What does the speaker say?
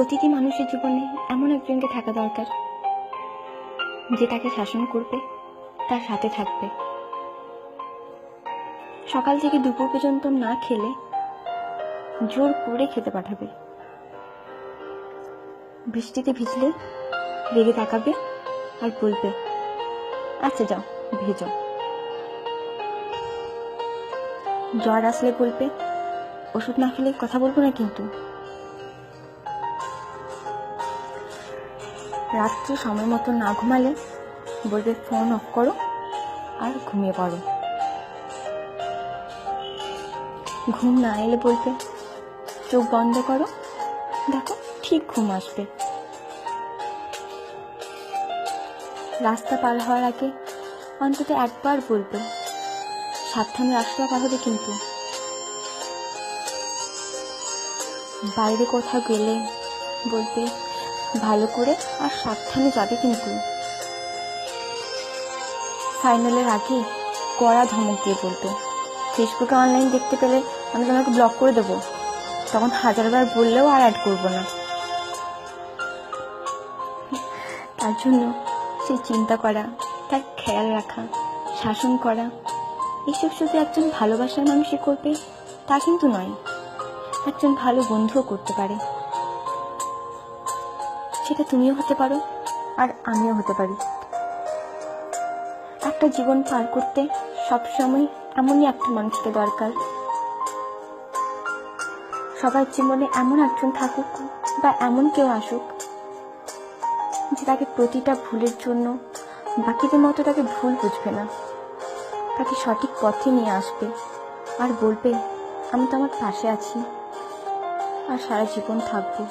প্রতিটি মানুষের জীবনে এমন একজনকে থাকা দরকার যে তাকে শাসন করবে, তার সাথে থাকবে। সকাল থেকে দুপুর পর্যন্ত না খেলে জোর করে খেতে পাঠাবে। বৃষ্টিতে ভিজলে রেগে তাকাবে আর বলবে, আচ্ছা যাও ভেজো। জ্বর আসলে বলবে, ওষুধ না খেলে কথা বলবো না কিন্তু। রাত্রে সময় মতো না ঘুমালে বলবে, ফোন অফ করো আর ঘুমিয়ে পড়ো। ঘুম না এলে বলবে, চোখ বন্ধ করো, দেখো ঠিক ঘুম আসবে। রাস্তা পার হওয়ার আগে অন্তত একবার বলবে, সাবধানে রাস্তা পার হবে কিন্তু। বাইরে কোথাও গেলে বলবে, ভালো করে আর সাবধানে যাবে কিন্তু। ফাইনালের আগে কড়া ধমক দিয়ে বলবে, ফেসবুকে অনলাইন দেখতে পেলে আমি তোমাকে ব্লক করে দেবো, তখন 1000বার বললেও আর অ্যাড করবো না। তার জন্য সে চিন্তা করা, তার খেয়াল রাখা, শাসন করা, এসব শুধু একজন ভালোবাসার মানুষই করবে তা কিন্তু নয়, একজন ভালো বন্ধুও করতে পারে। সেটা তুমিও হতে পারো আর আমিও হতে পারি। একটা জীবন পার করতে সবসময় এমনই একটা মানুষকে দরকার। সবার জীবনে এমন একজন থাকুক বা এমন কেউ আসুক যে তাকে প্রতিটা ভুলের জন্য বাকিদের মতো তাকে ভুল বুঝবে না, তাকে সঠিক পথে নিয়ে আসবে আর বলবে, আমি তো আমার পাশে আছি আর সারা জীবন থাকবো।